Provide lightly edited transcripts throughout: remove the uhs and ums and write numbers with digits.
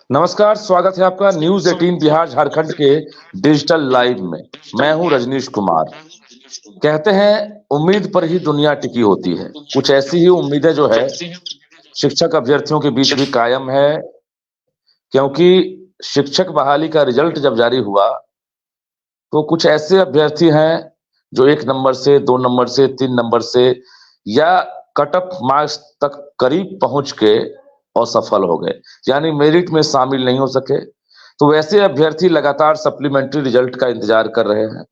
नमस्कार, स्वागत है आपका न्यूज 18 बिहार झारखंड के डिजिटल लाइव में। मैं हूं रजनीश कुमार। कहते हैं उम्मीद पर ही दुनिया टिकी होती है। कुछ ऐसी ही उम्मीदें जो है शिक्षक अभ्यर्थियों के बीच भी कायम है, क्योंकि शिक्षक बहाली का रिजल्ट जब जारी हुआ तो कुछ ऐसे अभ्यर्थी हैं जो 1 नंबर से, 2 नंबर से, 3 नंबर से या कट ऑफ मार्क्स तक करीब पहुंच के असफल हो गए, यानी मेरिट में शामिल नहीं हो सके। तो वैसे अभ्यर्थी लगातार सप्लीमेंट्री रिजल्ट का इंतजार कर रहे हैं।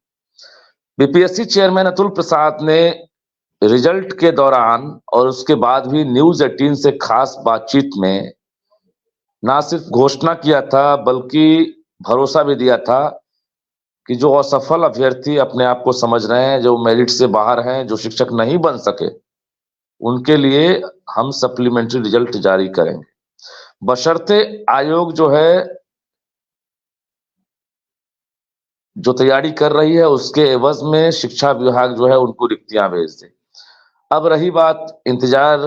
बीपीएससी चेयरमैन अतुल प्रसाद ने रिजल्ट के दौरान और उसके बाद भी न्यूज 18 से खास बातचीत में ना सिर्फ घोषणा किया था बल्कि भरोसा भी दिया था कि जो असफल अभ्यर्थी अपने आप को समझ रहे हैं, जो मेरिट से बाहर हैं, जो शिक्षक नहीं बन सके, उनके लिए हम सप्लीमेंट्री रिजल्ट जारी करेंगे, बशर्ते आयोग जो है जो तैयारी कर रही है उसके एवज में शिक्षा विभाग जो है उनको रिक्तियां भेज दे। अब रही बात इंतजार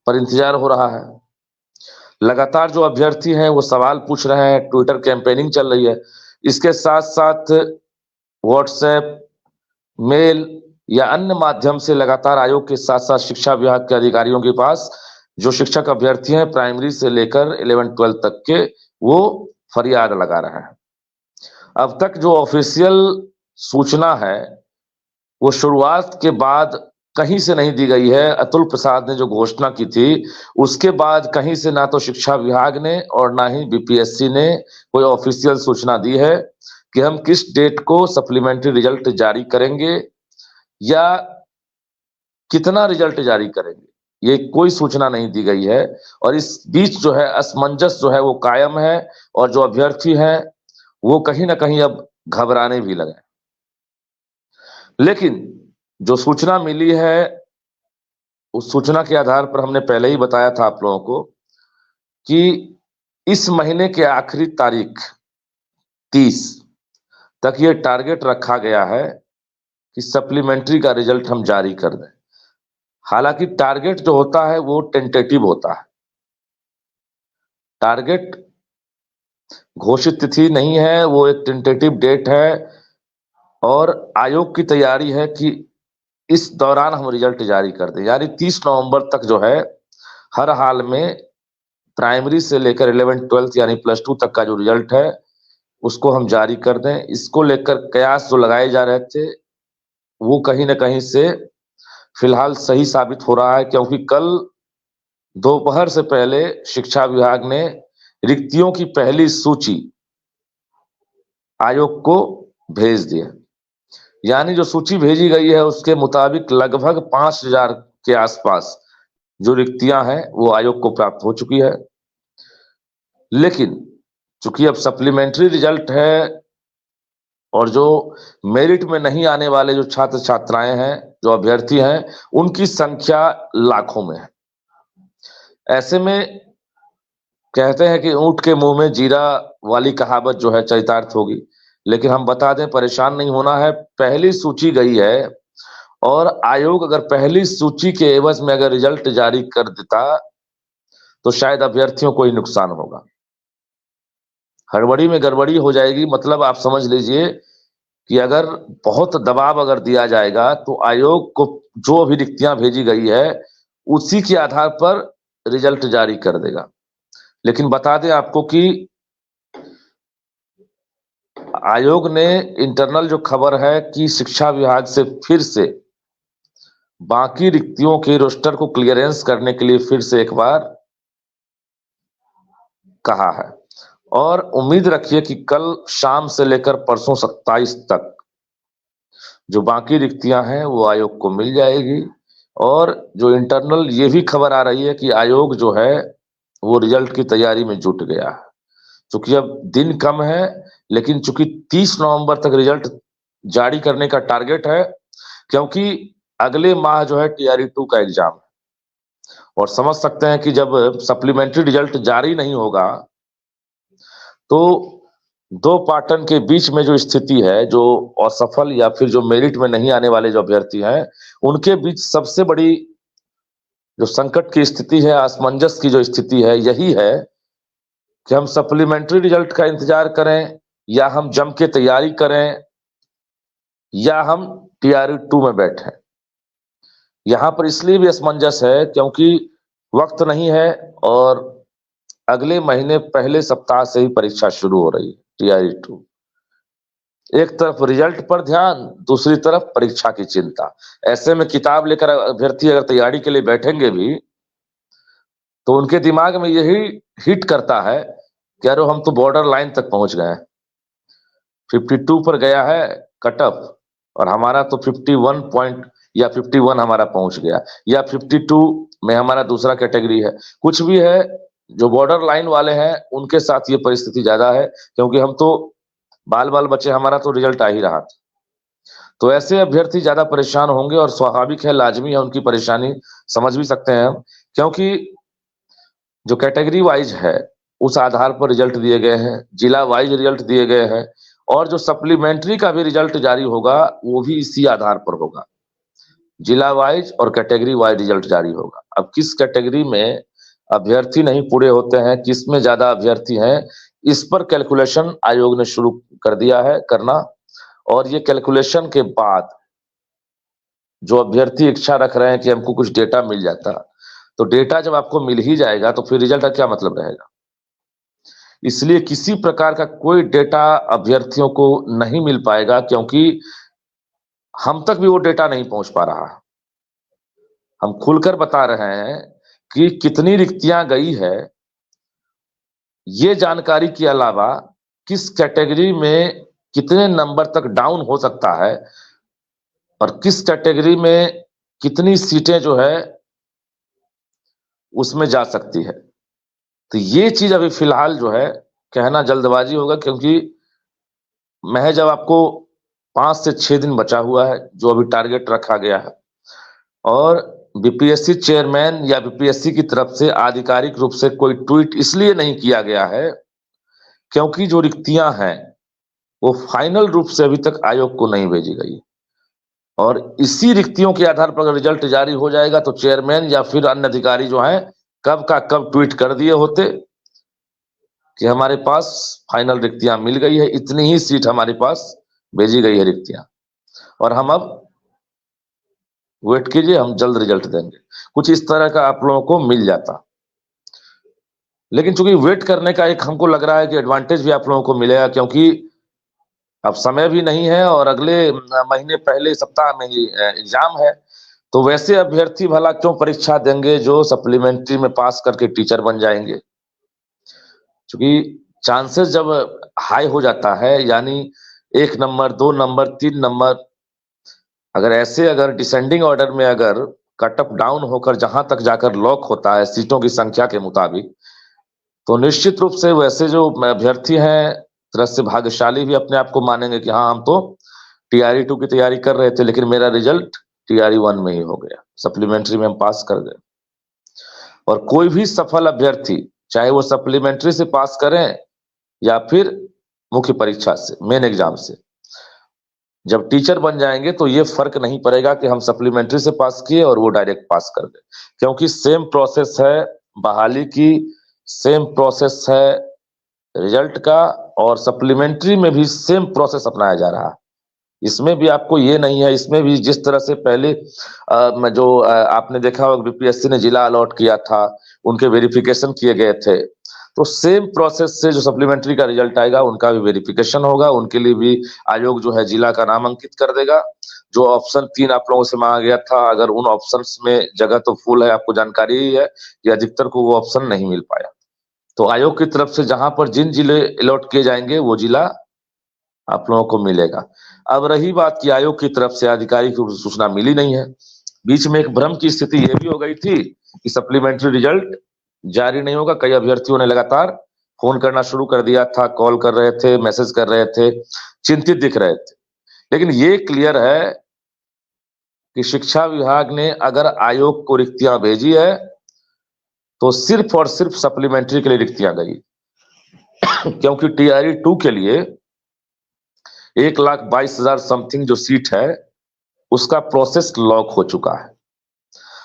पर, इंतजार हो रहा है। लगातार जो अभ्यर्थी हैं वो सवाल पूछ रहे हैं, ट्विटर कैंपेनिंग चल रही है। इसके साथ साथ व्हाट्सएप, मेल या अन्य माध्यम से लगातार आयोग के साथ साथ शिक्षा विभाग के अधिकारियों के पास जो शिक्षक अभ्यर्थी हैं प्राइमरी से लेकर 11-12 तक के, वो फरियाद लगा रहे हैं। अब तक जो ऑफिशियल सूचना है वो शुरुआत के बाद कहीं से नहीं दी गई है। अतुल प्रसाद ने जो घोषणा की थी उसके बाद कहीं से ना तो शिक्षा विभाग ने और ना ही बीपीएससी ने कोई ऑफिशियल सूचना दी है कि हम किस डेट को सप्लीमेंट्री रिजल्ट जारी करेंगे या कितना रिजल्ट जारी करेंगे, ये कोई सूचना नहीं दी गई है। और इस बीच जो है असमंजस जो है वो कायम है और जो अभ्यर्थी हैं वो कहीं ना कहीं अब घबराने भी लगे। लेकिन जो सूचना मिली है उस सूचना के आधार पर हमने पहले ही बताया था आप लोगों को कि इस महीने के आखिरी तारीख 30 तक ये टारगेट रखा गया है कि सप्लीमेंट्री का रिजल्ट हम जारी कर दें। हालांकि टारगेट जो होता है वो टेंटेटिव होता है, टारगेट घोषित तिथि नहीं है, वो एक टेंटेटिव डेट है। और आयोग की तैयारी है कि इस दौरान हम रिजल्ट जारी कर दें, यानी 30 नवंबर तक जो है हर हाल में प्राइमरी से लेकर 11-12 यानी +2 तक का जो रिजल्ट है उसको हम जारी कर दें। इसको लेकर कयास जो लगाए जा रहे थे वो कहीं ना कहीं से फिलहाल सही साबित हो रहा है, क्योंकि कल दोपहर से पहले शिक्षा विभाग ने रिक्तियों की पहली सूची आयोग को भेज दी है। यानी जो सूची भेजी गई है उसके मुताबिक लगभग 5,000 के आसपास जो रिक्तियां हैं वो आयोग को प्राप्त हो चुकी है। लेकिन चूंकि अब सप्लीमेंट्री रिजल्ट है और जो मेरिट में नहीं आने वाले जो छात्र छात्राएं हैं, जो अभ्यर्थी हैं, उनकी संख्या लाखों में है। ऐसे में कहते हैं कि ऊंट के मुंह में जीरा वाली कहावत जो है चरितार्थ होगी। लेकिन हम बता दें, परेशान नहीं होना है। पहली सूची गई है और आयोग अगर पहली सूची के एवज में अगर रिजल्ट जारी कर देता तो शायद अभ्यर्थियों को ही नुकसान होगा, हड़बड़ी में गड़बड़ी हो जाएगी। मतलब आप समझ लीजिए कि अगर बहुत दबाव अगर दिया जाएगा तो आयोग को जो अभी रिक्तियां भेजी गई है उसी के आधार पर रिजल्ट जारी कर देगा। लेकिन बता दें आपको कि आयोग ने इंटरनल जो खबर है कि शिक्षा विभाग से फिर से बाकी रिक्तियों के रोस्टर को क्लियरेंस करने के लिए फिर से एक बार कहा है। और उम्मीद रखिए कि कल शाम से लेकर परसों 27 तक जो बाकी रिक्तियां हैं वो आयोग को मिल जाएगी। और जो इंटरनल ये भी खबर आ रही है कि आयोग जो है वो रिजल्ट की तैयारी में जुट गया है। चूंकि अब दिन कम है, लेकिन चूंकि 30 नवंबर तक रिजल्ट जारी करने का टारगेट है, क्योंकि अगले माह जो है TRE-2 का एग्जाम है। और समझ सकते हैं कि जब सप्लीमेंट्री रिजल्ट जारी नहीं होगा तो दो पाटन के बीच में जो स्थिति है, जो असफल या फिर जो मेरिट में नहीं आने वाले जो अभ्यर्थी हैं, उनके बीच सबसे बड़ी जो संकट की स्थिति है, असमंजस की जो स्थिति है, यही है कि हम सप्लीमेंट्री रिजल्ट का इंतजार करें या हम जम के तैयारी करें या हम टीआरई 2 में बैठे। यहां पर इसलिए भी असमंजस है क्योंकि वक्त नहीं है और अगले महीने पहले सप्ताह से ही परीक्षा शुरू हो रही है टीआरई 2। एक तरफ रिजल्ट पर ध्यान, दूसरी तरफ परीक्षा की चिंता। ऐसे में किताब लेकर अभ्यर्थी अगर तैयारी के लिए बैठेंगे भी तो उनके दिमाग में यही हिट करता है कि अरे हम तो बॉर्डर लाइन तक पहुंच गए, 52 पर गया है कट ऑफ और हमारा तो 51 पॉइंट या 51 हमारा पहुंच गया या 52 में हमारा दूसरा कैटेगरी है। कुछ भी है, जो बॉर्डर लाइन वाले हैं उनके साथ ये परिस्थिति ज्यादा है क्योंकि हम तो बाल बाल बचे, हमारा तो रिजल्ट आ ही रहा था। तो ऐसे अभ्यर्थी ज्यादा परेशान होंगे और स्वाभाविक है, लाजमी है, उनकी परेशानी समझ भी सकते हैं हम, क्योंकि जो कैटेगरी वाइज है उस आधार पर रिजल्ट दिए गए हैं, जिला वाइज रिजल्ट दिए गए हैं और जो सप्लीमेंट्री का भी रिजल्ट जारी होगा वो भी इसी आधार पर होगा, जिला वाइज और कैटेगरी वाइज रिजल्ट जारी होगा। अब किस कैटेगरी में अभ्यर्थी नहीं पूरे होते हैं, किस में ज्यादा अभ्यर्थी हैं, इस पर कैलकुलेशन आयोग ने शुरू कर दिया है करना और ये कैलकुलेशन के बाद जो अभ्यर्थी इच्छा रख रहे हैं कि हमको कुछ डेटा मिल जाता, तो डेटा जब आपको मिल ही जाएगा तो फिर रिजल्ट का क्या मतलब रहेगा। इसलिए किसी प्रकार का कोई डेटा अभ्यर्थियों को नहीं मिल पाएगा क्योंकि हम तक भी वो डेटा नहीं पहुंच पा रहा। हम खुलकर बता रहे हैं कि कितनी रिक्तियां गई है, ये जानकारी के अलावा किस कैटेगरी में कितने नंबर तक डाउन हो सकता है और किस कैटेगरी में कितनी सीटें जो है उसमें जा सकती है। तो ये चीज अभी फिलहाल जो है कहना जल्दबाजी होगा क्योंकि महज अब आपको 5 से 6 दिन बचा हुआ है जो अभी टारगेट रखा गया है और बीपीएससी चेयरमैन या बीपीएससी की तरफ से आधिकारिक रूप से कोई ट्वीट इसलिए नहीं किया गया है क्योंकि जो रिक्तियां हैं वो फाइनल रूप से अभी तक आयोग को नहीं भेजी गई और इसी रिक्तियों के आधार पर अगर रिजल्ट जारी हो जाएगा तो चेयरमैन या फिर अन्य अधिकारी जो हैं कब का कब ट्वीट कर दिए होते कि हमारे पास फाइनल रिक्तियां मिल गई है, इतनी ही सीट हमारे पास भेजी गई है रिक्तियां और हम अब वेट कीजिए, हम जल्द रिजल्ट देंगे। कुछ इस तरह का आप लोगों को मिल जाता, लेकिन चूंकि वेट करने का एक हमको लग रहा है कि एडवांटेज भी आप लोगों को मिलेगा क्योंकि अब समय भी नहीं है और अगले महीने पहले सप्ताह में ही एग्जाम है। तो वैसे अभ्यर्थी भला क्यों परीक्षा देंगे जो सप्लीमेंट्री में पास करके टीचर बन जाएंगे, क्योंकि चांसेस जब हाई हो जाता है यानी 1 नंबर 2 नंबर 3 नंबर अगर डिसेंडिंग ऑर्डर में अगर कट ऑफ डाउन होकर जहां तक जाकर लॉक होता है सीटों की संख्या के मुताबिक, तो निश्चित रूप से वैसे जो अभ्यर्थी हैं तरह से भाग्यशाली भी अपने आप को मानेंगे कि हाँ हम तो टीआरई 2 की तैयारी कर रहे थे लेकिन मेरा रिजल्ट टीआरई 1 में ही हो गया, सप्लीमेंट्री में हम पास कर गए। और कोई भी सफल अभ्यर्थी चाहे वो सप्लीमेंट्री से पास करें या फिर मुख्य परीक्षा से मेन एग्जाम से, जब टीचर बन जाएंगे तो ये फर्क नहीं पड़ेगा कि हम सप्लीमेंट्री से पास किए और वो डायरेक्ट पास कर गए, क्योंकि सेम प्रोसेस है बहाली की, सेम प्रोसेस है रिजल्ट का और सप्लीमेंट्री में भी सेम प्रोसेस अपनाया जा रहा है। इसमें भी आपको ये नहीं है, इसमें भी जिस तरह से पहले आपने देखा होगा बीपीएससी ने जिला अलॉट किया था, उनके वेरिफिकेशन किए गए थे, तो सेम प्रोसेस से जो सप्लीमेंट्री का रिजल्ट आएगा उनका भी वेरिफिकेशन होगा, उनके लिए भी आयोग जो है जिला का नाम अंकित कर देगा। जो ऑप्शन 3 आप लोगों से मांगा गया था, अगर उन ऑप्शंस में जगह तो फुल है, आपको जानकारी ही है कि अधिकतर को वो ऑप्शन नहीं मिल पाया, तो आयोग की तरफ से जहां पर जिन जिले अलॉट किए जाएंगे वो जिला आप लोगों को मिलेगा। अब रही बात कि आयोग की तरफ से आधिकारिक सूचना मिली नहीं है, बीच में एक भ्रम की स्थिति ये भी हो गई थी कि सप्लीमेंट्री रिजल्ट जारी नहीं होगा, कई अभ्यर्थियों ने लगातार फोन करना शुरू कर दिया था, कॉल कर रहे थे, मैसेज कर रहे थे, चिंतित दिख रहे थे। लेकिन ये क्लियर है कि शिक्षा विभाग ने अगर आयोग को रिक्तियां भेजी है तो सिर्फ और सिर्फ सप्लीमेंट्री के लिए रिक्तियां गई क्योंकि टीआरई 2 के लिए 1,22,000 समथिंग जो सीट है उसका प्रोसेस लॉक हो चुका है।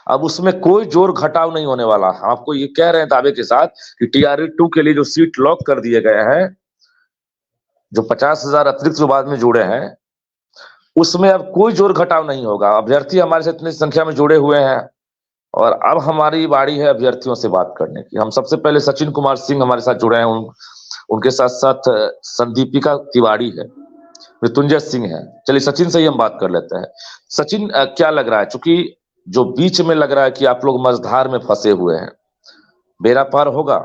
अब उसमें कोई जोर घटाव नहीं होने वाला। हम आपको ये कह रहे हैं दावे के साथ कि TRE-2 के लिए जो सीट लॉक कर दिए गए हैं, जो 50,000 अतिरिक्त जो बाद में जुड़े हैं, उसमें अब कोई जोर घटाव नहीं होगा। अभ्यर्थी हमारे साथ इतनी संख्या में जुड़े हुए हैं और अब हमारी बारी है अभ्यर्थियों से बात करने की। हम सबसे पहले सचिन कुमार सिंह हमारे साथ जुड़े हैं, उनके साथ साथ संदीपिका तिवारी है, मृत्युंजय सिंह है। चलिए सचिन से ही हम बात कर लेते हैं। सचिन, क्या लग रहा है, चूंकि जो बीच में लग रहा है कि आप लोग मझधार में फंसे हुए हैं, बेड़ा पार होगा?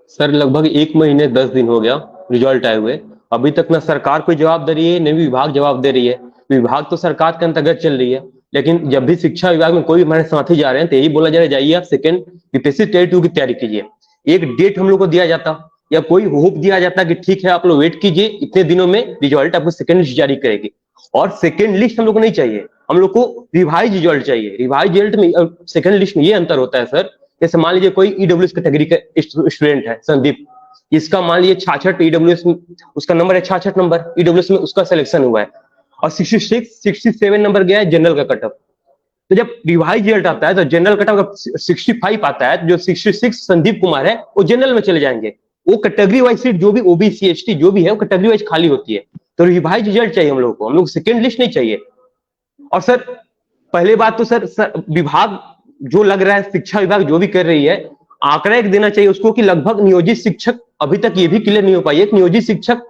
सर लगभग 1 महीने 10 दिन हो गया रिजल्ट आए हुए, अभी तक ना सरकार कोई जवाब दे रही है, न विभाग जवाब दे रही है। विभाग तो सरकार के अंतर्गत चल रही है, लेकिन जब भी शिक्षा विभाग में कोई हमारे साथी जा रहे हैं तो यही बोला जा रहा है, जाइए आप सेकंड यूपीएससी टेट 2 की तैयारी कीजिए। एक डेट हम लोग को दिया जाता या कोई होप दिया जाता कि ठीक है आप लोग वेट कीजिए, इतने दिनों में रिजल्ट आपको सेकंड लिस्ट जारी करेगी। और सेकंड लिस्ट हम लोग को नहीं चाहिए, हम लोग को रिवाइज रिजल्ट चाहिए। रिवाइज रिजल्ट में सेकंड लिस्ट में ये अंतर होता है सर, जैसे मान लीजिए कोई ईडब्ल्यूएस कैटेगरी का स्टूडेंट है संदीप, इसका मान लीजिए 66 ईडब्ल्यूएस, उसका नंबर है 66 नंबर, ईडब्ल्यूएस में उसका सिलेक्शन हुआ है और 67 नंबर गया है जनरल का कटअप। तो जब रिवाइज रिजल्ट आता है तो जनरल कटअप 65 आता है, तो जो 66 संदीप कुमार है वो जनरल में चले जाएंगे। वो कैटेगरी वाइज सीट जो भी ओबीसी एसटी जो भी है वो कैटेगरी वाइज खाली होती है। तो रिवाइज रिजल्ट चाहिए हम लोग को, हम लोग सेकेंड लिस्ट नहीं चाहिए। और सर पहले बात तो सर विभाग जो लग रहा है, शिक्षा विभाग जो भी कर रही है, आंकड़ा एक देना चाहिए उसको कि लगभग नियोजित शिक्षक, अभी तक ये भी क्लियर नहीं हो पाई है कि नियोजित शिक्षक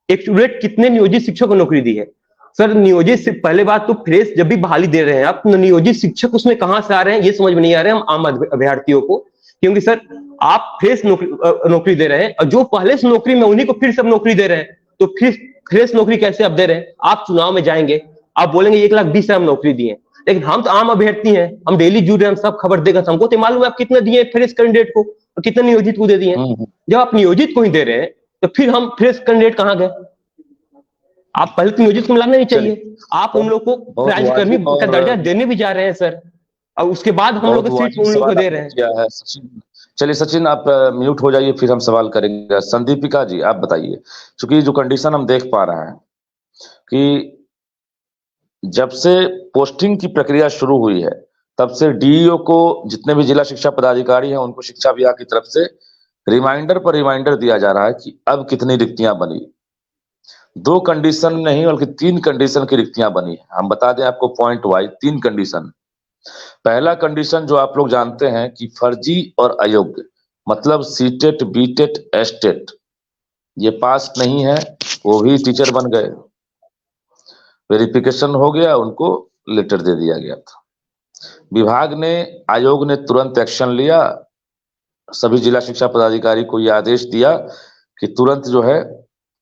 एक स्टूडेंट कितने नियोजित शिक्षक को नौकरी दी है। सर नियोजित, पहले बात तो फ्रेश जब भी बहाली दे रहे हैं आप, नियोजित शिक्षक उसमें कहां से आ रहे हैं ये समझ में नहीं आ रहे हैं हम आम अभ्यर्थियों को। क्योंकि सर आप फ्रेश नौकरी दे रहे हैं और जो पहले से नौकरी में उन्हीं को फिर सब नौकरी दे रहे हैं, तो फिर फ्रेश नौकरी कैसे आप दे रहे हैं? आप चुनाव में जाएंगे, आप बोलेंगे 1,20,000 हम नौकरी दिए, लेकिन हम तो आम अभ्यर्थी हैं, हम डेली जुड़ रहे हैं, हम सब खबर देगा, हमको तो मालूम है आप कितने दिए फ्रेश कैंडिडेट को और कितने नियोजित को दे दिए। जब आप नियोजित को ही दे रहे हैं तो फिर हम फ्रेश कैंडिडेट कहां गए? आप पहले तो नियोजित को मिलाना नहीं चाहिए, आप उन लोग को राज्यकर्मी का दर्जा देने भी जा रहे हैं सर, और उसके बाद हम लोग सीट उन लोग को दे रहे हैं। चलिए सचिन, आप म्यूट हो जाइए, फिर हम सवाल करेंगे। संदीपिका जी आप बताइए, क्योंकि जो कंडीशन हम देख पा रहे हैं कि जब से पोस्टिंग की प्रक्रिया शुरू हुई है तब से डीईओ को, जितने भी जिला शिक्षा पदाधिकारी हैं, उनको शिक्षा विभाग की तरफ से रिमाइंडर पर रिमाइंडर दिया जा रहा है कि अब कितनी रिक्तियां बनी। 2 कंडीशन नहीं बल्कि 3 कंडीशन की रिक्तियां बनी है। हम बता दें आपको पॉइंट वाइज 3 कंडीशन। पहला कंडीशन जो आप लोग जानते हैं कि फर्जी और अयोग्य, मतलब सीटेट बीटेट एस्टेट, ये पास नहीं है वो भी टीचर बन गए, वेरिफिकेशन हो गया, उनको लेटर दे दिया गया था। विभाग ने, आयोग ने तुरंत एक्शन लिया, सभी जिला शिक्षा पदाधिकारी को यह आदेश दिया कि तुरंत जो है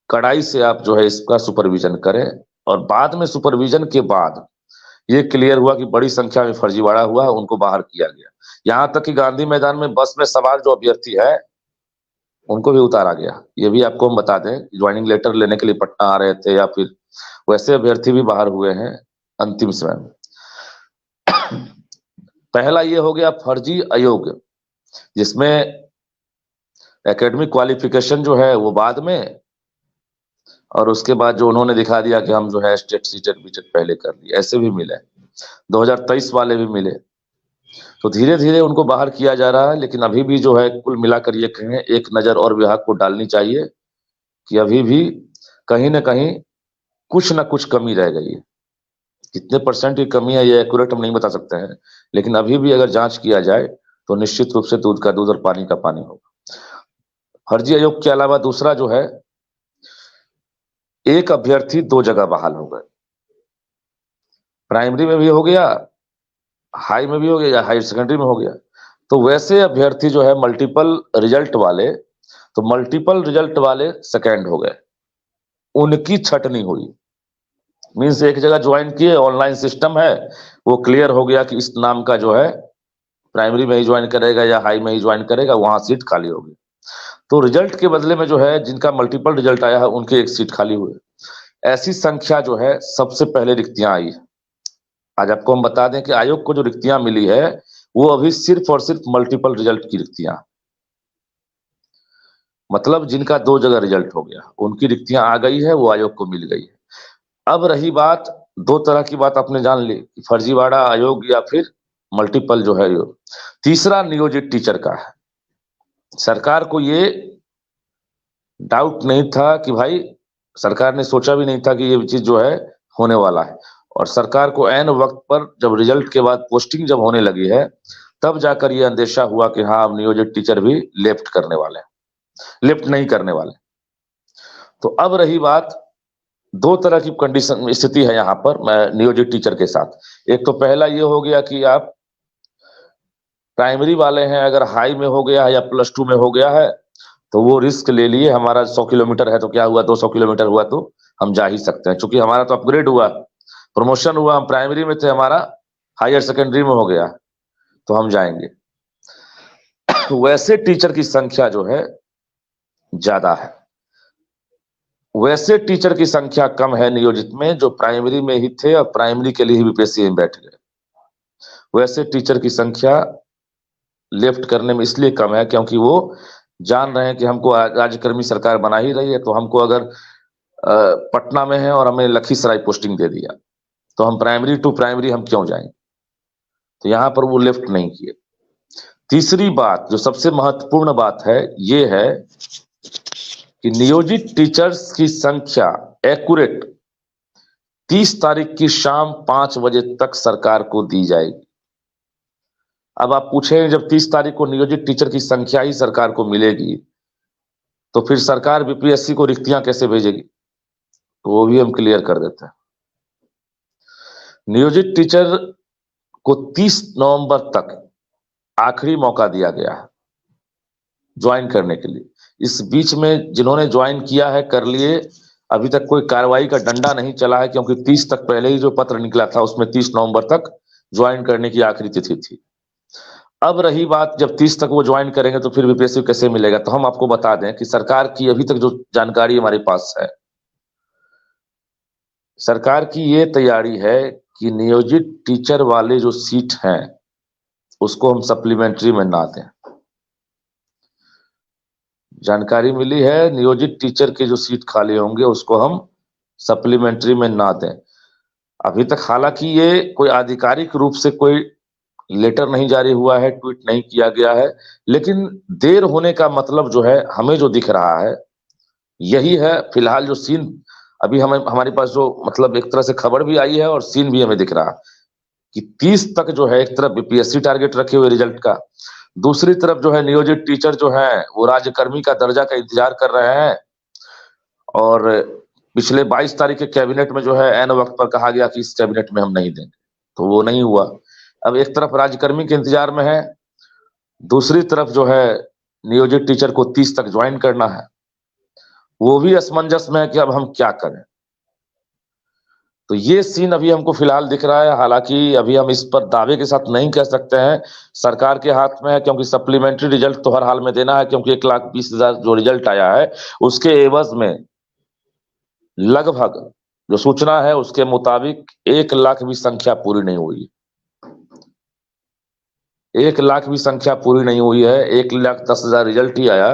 कड़ाई से आप जो है इसका सुपरविजन करें। और बाद में सुपरविजन के बाद ये क्लियर हुआ कि बड़ी संख्या में फर्जीवाड़ा हुआ, उनको बाहर किया गया। यहां तक कि गांधी मैदान में बस में सवार जो अभ्यर्थी है उनको भी उतारा गया। ये भी आपको हम बता दें, ज्वाइनिंग लेटर लेने के लिए पटना आ रहे थे या फिर वैसे अभ्यर्थी भी बाहर हुए हैं अंतिम समय में। पहला ये हो गया फर्जी अयोग्य, जिसमें एकेडमिक क्वालिफिकेशन जो है वो बाद में, और उसके बाद जो उन्होंने दिखा दिया कि हम जो है स्टेट सीटेट बीटेट पहले कर लिए, ऐसे भी मिले। 2023 वाले भी मिले। तो धीरे धीरे उनको बाहर किया जा रहा है। लेकिन अभी भी जो है कुल मिलाकर ये कहें, एक नजर और विभाग को डालनी चाहिए कि अभी भी कहीं ना कहीं कुछ ना कुछ कमी रह गई है। कितने परसेंट की कमी है ये एक्यूरेट हम नहीं बता सकते हैं, लेकिन अभी भी अगर जांच किया जाए तो निश्चित रूप से दूध का दूध और पानी का पानी होगा। फर्जी आयोग के अलावा दूसरा जो है, एक अभ्यर्थी 2 जगह बहाल हो गए, प्राइमरी में भी हो गया, हाई में भी हो गया, या हायर सेकेंडरी में हो गया। तो वैसे अभ्यर्थी जो है मल्टीपल रिजल्ट वाले, तो मल्टीपल रिजल्ट वाले सेकेंड हो गए, उनकी छटनी हुई। मीन्स एक जगह ज्वाइन किए, ऑनलाइन सिस्टम है, वो क्लियर हो गया कि इस नाम का जो है प्राइमरी में ही ज्वाइन करेगा या हाई में ही ज्वाइन करेगा, वहां सीट खाली होगी। तो रिजल्ट के बदले में जो है जिनका मल्टीपल रिजल्ट आया है उनकी एक सीट खाली हुई। ऐसी संख्या जो है सबसे पहले रिक्तियां आई है। आज आपको हम बता दें कि आयोग को जो रिक्तियां मिली है वो अभी सिर्फ और सिर्फ मल्टीपल रिजल्ट की रिक्तियां, मतलब जिनका 2 जगह रिजल्ट हो गया उनकी रिक्तियां आ गई है, वो आयोग को मिल गई है। अब रही बात, 2 तरह की बात आपने जान ली, फर्जीवाड़ा आयोग या फिर मल्टीपल जो है। तीसरा नियोजित टीचर का है। सरकार को ये डाउट नहीं था कि भाई, सरकार ने सोचा भी नहीं था कि ये चीज जो है होने वाला है, और सरकार को ऐन वक्त पर जब रिजल्ट के बाद पोस्टिंग जब होने लगी है, तब जाकर ये अंदेशा हुआ कि हाँ, अब नियोजित टीचर भी लेफ्ट करने वाले हैं, लेफ्ट नहीं करने वाले। तो अब रही बात, दो तरह की कंडीशन स्थिति है यहाँ पर नियोजित टीचर के साथ। एक तो पहला ये हो गया कि आप प्राइमरी वाले हैं, अगर हाई में हो गया है या +2 में हो गया है तो वो रिस्क ले लिए, हमारा 100 किलोमीटर है तो क्या हुआ, 200 किलोमीटर हुआ तो हम जा ही सकते हैं, क्योंकि हमारा तो अपग्रेड हुआ, प्रमोशन हुआ, हम प्राइमरी में थे, हमारा हायर सेकेंडरी में हो गया तो हम जाएंगे। वैसे टीचर की संख्या जो है ज्यादा है, वैसे टीचर की संख्या कम है नियोजित में, जो प्राइमरी में ही थे और प्राइमरी के लिए ही बीपीएससी में बैठ गए। वैसे टीचर की संख्या लेफ्ट करने में इसलिए कम है क्योंकि वो जान रहे हैं कि हमको राज्यकर्मी सरकार बना ही रही है, तो हमको अगर पटना में है और हमें लखीसराय पोस्टिंग दे दिया तो हम प्राइमरी टू प्राइमरी हम क्यों जाएंगे, तो यहां पर वो लेफ्ट नहीं किए। तीसरी बात जो सबसे महत्वपूर्ण बात है, ये है कि नियोजित टीचर्स की संख्या एक्यूरेट 30 तारीख की शाम 5 बजे तक सरकार को दी जाएगी। अब आप पूछें, जब 30 तारीख को नियोजित टीचर की संख्या ही सरकार को मिलेगी तो फिर सरकार बीपीएससी को रिक्तियां कैसे भेजेगी, तो वो भी हम क्लियर कर देते हैं। नियोजित टीचर को 30 नवंबर तक आखिरी मौका दिया गया है ज्वाइन करने के लिए। इस बीच में जिन्होंने ज्वाइन किया है कर लिए, अभी तक कोई कार्रवाई का डंडा नहीं चला है, क्योंकि 30 तक पहले ही जो पत्र निकला था उसमें 30 नवंबर तक ज्वाइन करने की आखिरी तिथि थी। अब रही बात, जब 30 तक वो ज्वाइन करेंगे तो फिर बीपीएससी कैसे मिलेगा, तो हम आपको बता दें कि सरकार की अभी तक जो जानकारी हमारे पास है, सरकार की ये तैयारी है कि नियोजित टीचर वाले जो सीट हैं उसको हम सप्लीमेंट्री में ना दें। जानकारी मिली है नियोजित टीचर के जो सीट खाली होंगे उसको हम सप्लीमेंट्री में ना दें। अभी तक हालांकि ये कोई आधिकारिक रूप से कोई लेटर नहीं जारी हुआ है, ट्वीट नहीं किया गया है, लेकिन देर होने का मतलब जो है हमें जो दिख रहा है यही है। फिलहाल जो सीन अभी हमें हमारे पास जो मतलब एक तरह से खबर भी आई है और सीन भी हमें दिख रहा कि 30 तक जो है एक तरफ बीपीएससी टारगेट रखे हुए रिजल्ट का, दूसरी तरफ जो है नियोजित टीचर जो है वो राज्यकर्मी का दर्जा का इंतजार कर रहे हैं। और पिछले 22 तारीख के कैबिनेट में जो है ऐन वक्त पर कहा गया कि इस कैबिनेट में हम नहीं देंगे, तो वो नहीं हुआ। अब एक तरफ राज्यकर्मी के इंतजार में है, दूसरी तरफ जो है नियोजित टीचर को 30 तक ज्वाइन करना है, वो भी असमंजस में है कि अब हम क्या करें। तो ये सीन अभी हमको फिलहाल दिख रहा है। हालांकि अभी हम इस पर दावे के साथ नहीं कह सकते हैं, सरकार के हाथ में है, क्योंकि सप्लीमेंट्री रिजल्ट तो हर हाल में देना है, क्योंकि 1,20,000 जो रिजल्ट आया है उसके एवज में लगभग जो सूचना है उसके मुताबिक 1 लाख भी संख्या पूरी नहीं हुई, 1 लाख भी संख्या पूरी नहीं हुई है, 1,10,000 रिजल्ट ही आया,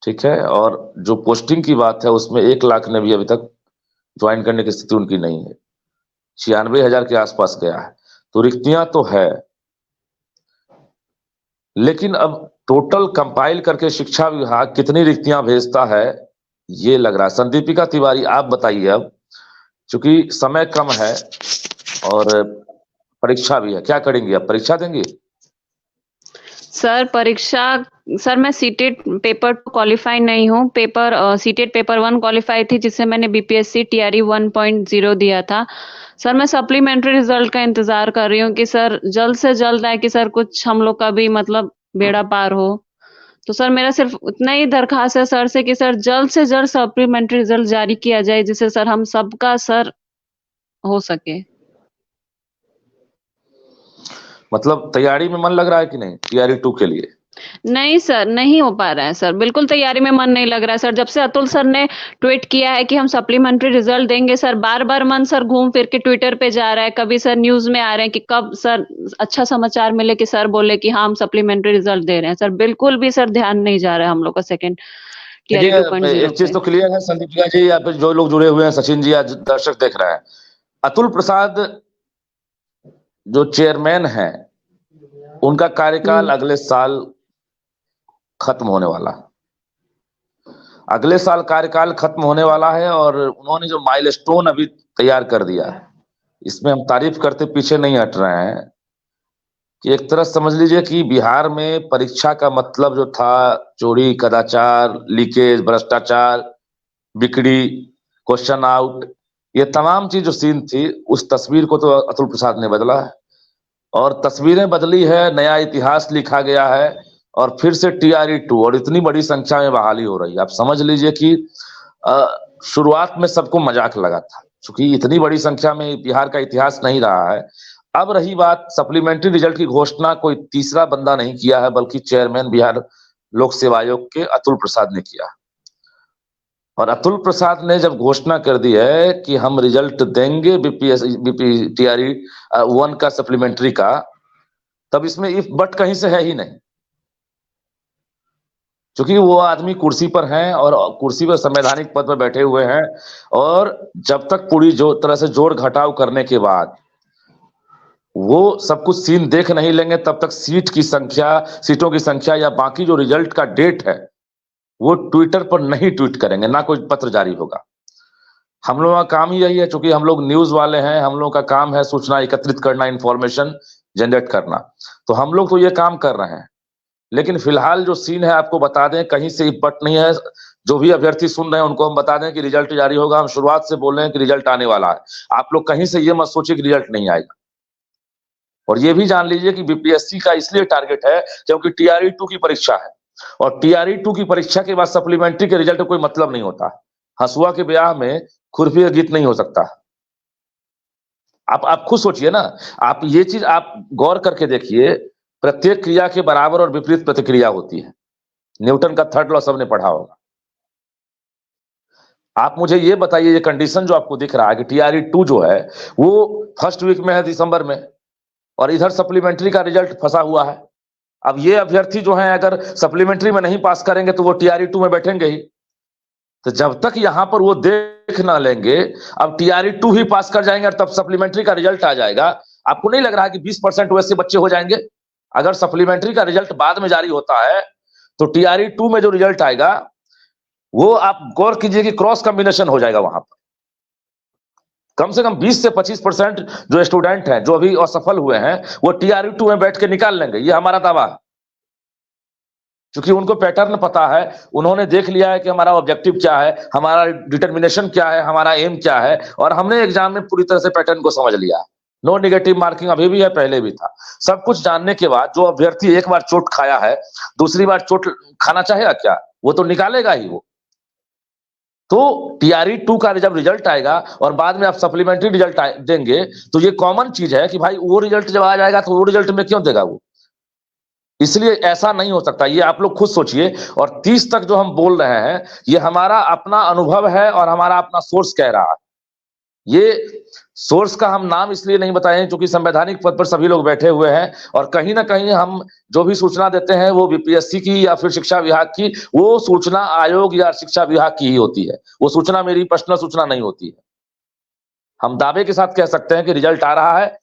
ठीक है। और जो पोस्टिंग की बात है उसमें 1 लाख ने भी अभी तक ज्वाइन करने की स्थिति उनकी नहीं है, 96,000 के आसपास गया है। तो रिक्तियां तो है, लेकिन अब टोटल कंपाइल करके शिक्षा विभाग कितनी रिक्तियां भेजता है ये लग रहा है। संदीपिका तिवारी आप बताइए, अब चूंकि समय कम है और परीक्षा भी है, क्या करेंगे, अब परीक्षा देंगे? सर परीक्षा, सर मैं सीटेट पेपर 2 क्वालिफाई नहीं हूँ, पेपर सीटेट पेपर 1 क्वालिफाई थी जिससे मैंने बीपीएससी टीआरई 1.0 दिया था। सर मैं सप्लीमेंट्री रिजल्ट का इंतजार कर रही हूँ कि सर जल्द से जल्द आए कि सर कुछ हम लोग का भी मतलब बेड़ा पार हो। तो सर मेरा सिर्फ उतना ही दरखास्त है सर से कि सर जल्द से जल्द सप्लीमेंट्री रिजल्ट जारी किया जाए, जिससे सर हम सबका सर हो सके। मतलब तैयारी में मन लग रहा है कि नहीं टीआरई 2 के लिए? नहीं सर, नहीं हो पा रहा है सर, बिल्कुल तैयारी में मन नहीं लग रहा है सर। जब से अतुल सर ने ट्वीट किया है कि हम सप्लीमेंट्री रिजल्ट देंगे, सर बार बार मन सर घूम फिर के ट्विटर पे जा रहा है, कभी सर न्यूज में आ रहे हैं कि कब सर अच्छा समाचार मिले कि सर बोले कि हाँ हम सप्लीमेंट्री रिजल्ट दे रहे हैं। सर बिल्कुल भी सर ध्यान नहीं जा रहा है हम लोग का सेकेंड टीआरई 2.0 एक चीज तो क्लियर है संदीपिका जी, या फिर जो लोग जुड़े हुए हैं, सचिन जी, आज दर्शक देख रहे हैं, अतुल प्रसाद जो चेयरमैन हैं उनका कार्यकाल अगले साल खत्म होने वाला है। अगले साल कार्यकाल खत्म होने वाला है और उन्होंने जो माइलस्टोन अभी तैयार कर दिया है, इसमें हम तारीफ करते पीछे नहीं हट रहे हैं कि एक तरह समझ लीजिए कि बिहार में परीक्षा का मतलब जो था, चोरी, कदाचार, लीकेज, भ्रष्टाचार, बिक्री, क्वेश्चन आउट, ये तमाम चीज जो सीन थी, उस तस्वीर को तो अतुल प्रसाद ने बदला है और तस्वीरें बदली है, नया इतिहास लिखा गया है और फिर से TRE-2 और इतनी बड़ी संख्या में बहाली हो रही है। आप समझ लीजिए कि शुरुआत में सबको मजाक लगा था, क्योंकि इतनी बड़ी संख्या में बिहार का इतिहास नहीं रहा है। अब रही बात सप्लीमेंट्री रिजल्ट की घोषणा कोई तीसरा बंदा नहीं किया है, बल्कि चेयरमैन बिहार लोक सेवा आयोग के अतुल प्रसाद ने किया। और अतुल प्रसाद ने जब घोषणा कर दी है कि हम रिजल्ट देंगे TRE-1 का सप्लीमेंट्री का, तब इसमें इफ बट कहीं से है ही नहीं, क्योंकि वो आदमी कुर्सी पर हैं और कुर्सी पर संवैधानिक पद पर बैठे हुए हैं और जब तक पूरी जो तरह से जोड़ घटाव करने के बाद वो सब कुछ सीन देख नहीं लेंगे, तब तक सीटों की संख्या या बाकी जो रिजल्ट का डेट है वो ट्विटर पर नहीं ट्वीट करेंगे, ना कोई पत्र जारी होगा। हम लोगों का काम ही यही है, क्योंकि हम लोग न्यूज वाले हैं, हम लोगों का काम है सूचना एकत्रित करना, इंफॉर्मेशन जनरेट करना, तो हम लोग तो ये काम कर रहे हैं। लेकिन फिलहाल जो सीन है आपको बता दें, कहीं से इपट नहीं है। जो भी अभ्यर्थी सुन रहे हैं उनको हम बता दें कि रिजल्ट जारी होगा। हम शुरुआत से बोल रहे हैं कि रिजल्ट आने वाला है। आप लोग कहीं से ये मत सोचिए कि रिजल्ट नहीं आएगा। और ये भी जान लीजिए कि बीपीएससी का इसलिए टारगेट है क्योंकि TRE-2 की परीक्षा है और TRE-2 की परीक्षा के बाद सप्लीमेंट्री के रिजल्ट कोई मतलब नहीं होता। हसुआ के ब्याह में खुरपी का गीत नहीं हो सकता। आप खुद सोचिए ना, आप ये चीज आप गौर करके देखिए, प्रत्येक क्रिया के बराबर और विपरीत प्रतिक्रिया होती है। न्यूटन का थर्ड लॉ सबने पढ़ा होगा। आप मुझे ये बताइए, ये कंडीशन जो आपको दिख रहा है कि TRE-2 जो है वो फर्स्ट वीक में है दिसंबर में, और इधर सप्लीमेंट्री का रिजल्ट फंसा हुआ है। अब ये अभ्यर्थी जो है अगर सप्लीमेंट्री में नहीं पास करेंगे तो वो TRE-2 में बैठेंगे ही। तो जब तक यहां पर वो देख ना लेंगे, अब TRE-2 ही पास कर जाएंगे और तब सप्लीमेंट्री का रिजल्ट आ जाएगा। आपको नहीं लग रहा है कि 20% वैसे बच्चे हो जाएंगे? अगर सप्लीमेंट्री का रिजल्ट बाद में जारी होता है तो TRE-2 में जो रिजल्ट आएगा वो आप गौर कीजिए कि क्रॉस कॉम्बिनेशन हो जाएगा। वहां पर कम से कम 20 से 25% जो स्टूडेंट हैं जो अभी असफल हुए हैं वो TRE-2 में बैठ के निकाल लेंगे, ये हमारा दावा है। क्योंकि उनको पैटर्न पता है, उन्होंने देख लिया है कि हमारा ऑब्जेक्टिव क्या है, हमारा डिटर्मिनेशन क्या है, हमारा एम क्या है, और हमने एग्जाम में पूरी तरह से पैटर्न को समझ लिया है। नो नेगेटिव मार्किंग अभी भी है, पहले भी था। सब कुछ जानने के बाद जो अभ्यर्थी एक बार चोट खाया है, दूसरी बार चोट खाना चाहेगा क्या? वो तो निकालेगा ही वो। तो TRE-2 का जब रिजल्ट आएगा और बाद में आप सप्लीमेंट्री रिजल्ट देंगे तो ये कॉमन चीज है कि भाई वो रिजल्ट जब आ जाएगा तो वो रिजल्ट में क्यों देगा वो? इसलिए ऐसा नहीं हो सकता, ये आप लोग खुद सोचिए। और 30 तक जो हम बोल रहे हैं ये हमारा अपना अनुभव है और हमारा अपना सोर्स कह रहा है। ये सोर्स का हम नाम इसलिए नहीं बताए क्योंकि संवैधानिक पद पर सभी लोग बैठे हुए हैं और कहीं ना कहीं हम जो भी सूचना देते हैं वो बीपीएससी की या फिर शिक्षा विभाग की, वो सूचना आयोग या शिक्षा विभाग की ही होती है। वो सूचना मेरी पर्सनल सूचना नहीं होती है। हम दावे के साथ कह सकते हैं कि रिजल्ट आ रहा है।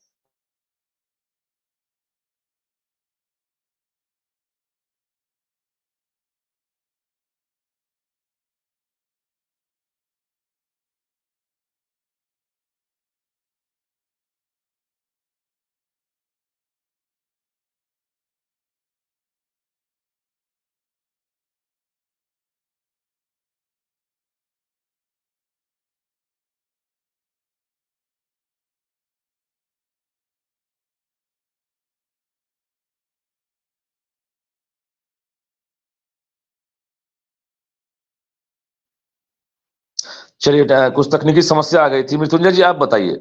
चलिए, कुछ तकनीकी समस्या आ गई थी। मृत्युंजय जी आप बताइए,